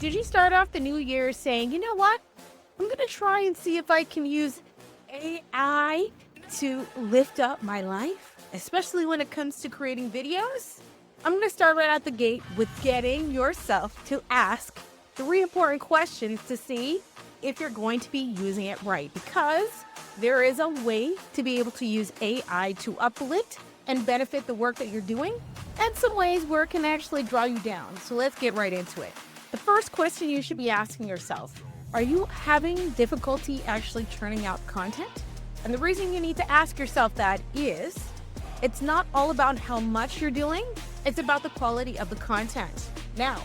Did you start off the new year saying, you know what? I'm going to try and see if I can use AI to lift up my life, especially when it comes to creating videos? I'm going to start right out the gate with getting yourself to ask 3 important questions to see if you're going to be using it right, because there is a way to be able to use AI to uplift and benefit the work that you're doing, and some ways where it can actually draw you down. So let's get right into it. The first question you should be asking yourself: are you having difficulty actually churning out content? And the reason you need to ask yourself that is it's not all about how much you're doing, it's about the quality of the content. Now,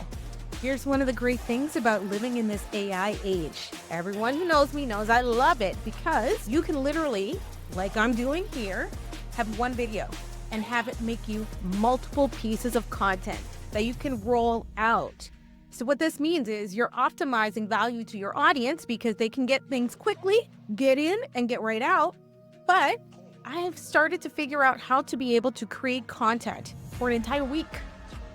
here's one of the great things about living in this AI age. Everyone who knows me knows I love it, because you can literally, like I'm doing here, have one video and have it make you multiple pieces of content that you can roll out. So what this means is you're optimizing value to your audience because they can get things quickly, get in and get right out. But I have started to figure out how to be able to create content for an entire week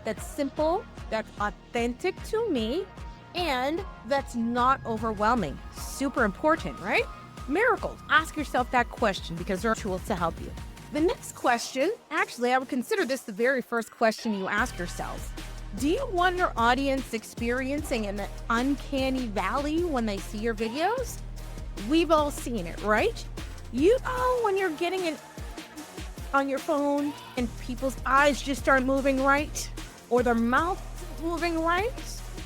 that's simple, that's authentic to me, and that's not overwhelming. Super important, right? Miracles. Ask yourself that question because there are tools to help you. The next question, actually, I would consider this the very first question you ask yourself. Do you want your audience experiencing an uncanny valley when they see your videos? We've all seen it, right? You know when you're getting it on your phone and people's eyes just start moving right, or their mouth moving right,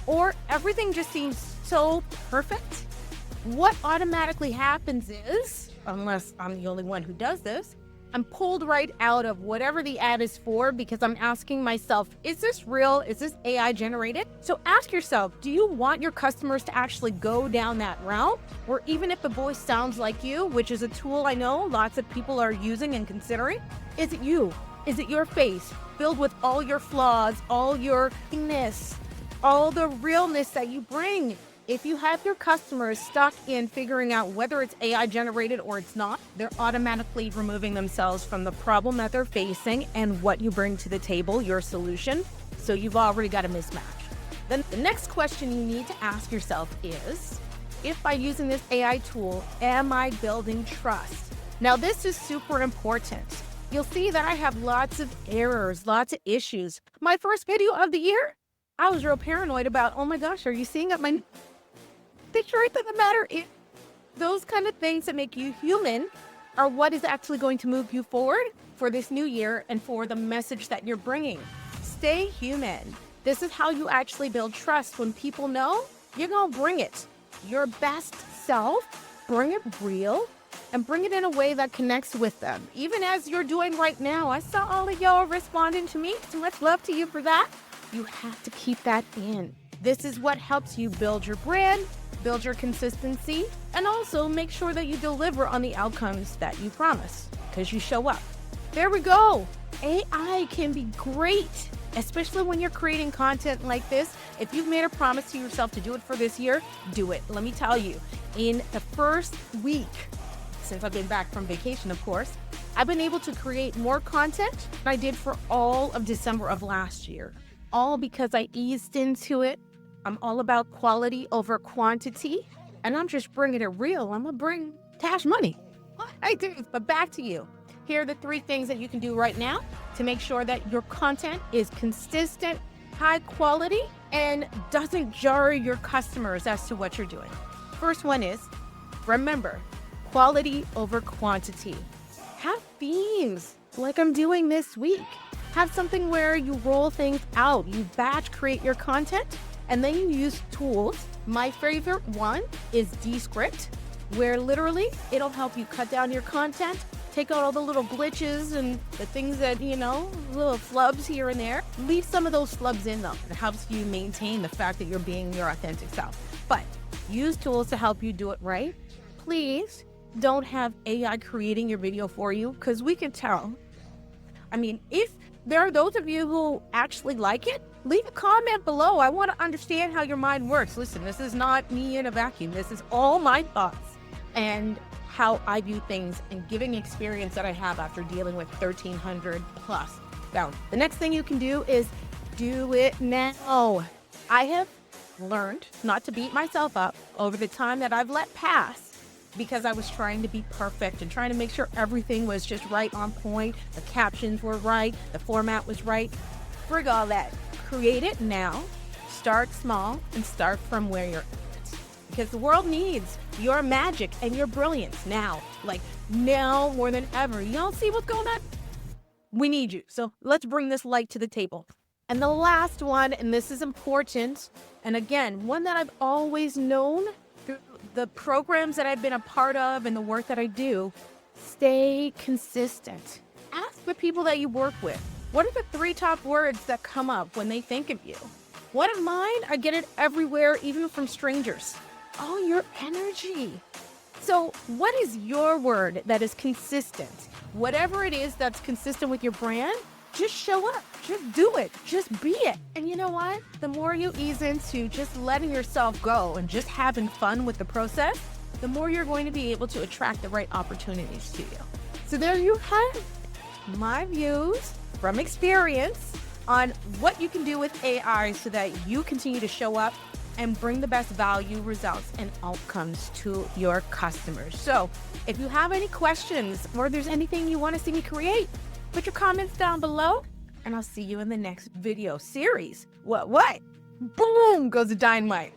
or everything just seems so perfect? What automatically happens is, unless I'm the only one who does this, I'm pulled right out of whatever the ad is for because I'm asking myself, is this real? Is this AI generated? So ask yourself, do you want your customers to actually go down that route? Or even if the voice sounds like you, which is a tool I know lots of people are using and considering, is it you? Is it your face filled with all your flaws, all your ness, all the realness that you bring? If you have your customers stuck in figuring out whether it's AI generated or it's not, they're automatically removing themselves from the problem that they're facing and what you bring to the table, your solution. So you've already got a mismatch. Then the next question you need to ask yourself is, if by using this AI tool, am I building trust? Now, this is super important. You'll see that I have lots of errors, lots of issues. My first video of the year, I was real paranoid about, oh my gosh, are you seeing up my... The truth of the matter is, those kind of things that make you human are what is actually going to move you forward for this new year and for the message that you're bringing. Stay human. This is how you actually build trust. When people know, you're going to bring it. Your best self, bring it real, and bring it in a way that connects with them. Even as you're doing right now, I saw all of y'all responding to me. So much love to you for that. You have to keep that in. This is what helps you build your brand, build your consistency, and also make sure that you deliver on the outcomes that you promise, because you show up. There we go. AI can be great, especially when you're creating content like this. If you've made a promise to yourself to do it for this year, do it. Let me tell you, in the first week, since I've been back from vacation, of course, I've been able to create more content than I did for all of December of last year. All because I eased into it. I'm all about quality over quantity, and I'm just bringing it real. I'm gonna bring cash money. What I do. But back to you. Here are the 3 things that you can do right now to make sure that your content is consistent, high quality, and doesn't jar your customers as to what you're doing. First one is, remember, quality over quantity. Have themes like I'm doing this week. Have something where you roll things out. You batch create your content, and then you use tools. My favorite one is Descript, where literally it'll help you cut down your content, take out all the little glitches and the things that, little flubs here and there. Leave some of those flubs in though. It helps you maintain the fact that you're being your authentic self. But use tools to help you do it right. Please don't have AI creating your video for you, because we can tell. If there are those of you who actually like it, leave a comment below. I want to understand how your mind works. Listen, this is not me in a vacuum. This is all my thoughts and how I view things and giving experience that I have after dealing with 1,300 plus. Now, the next thing you can do is do it now. I have learned not to beat myself up over the time that I've let pass because I was trying to be perfect and trying to make sure everything was just right on point. The captions were right, the format was right. Frig all that. Create it now. Start small and start from where you're at. Because the world needs your magic and your brilliance now. Like now more than ever. Y'all see what's going on? We need you. So let's bring this light to the table. And the last one, and this is important, and again, one that I've always known through the programs that I've been a part of and the work that I do, stay consistent. Ask the people that you work with, what are the 3 top words that come up when they think of you? One of mine, I get it everywhere, even from strangers. Oh, your energy. So what is your word that is consistent? Whatever it is that's consistent with your brand, just show up, just do it, just be it. And you know what? The more you ease into just letting yourself go and just having fun with the process, the more you're going to be able to attract the right opportunities to you. So there you have my views from experience on what you can do with AI so that you continue to show up and bring the best value, results, and outcomes to your customers. So if you have any questions or there's anything you want to see me create, put your comments down below and I'll see you in the next video series. What? Boom goes the dynamite.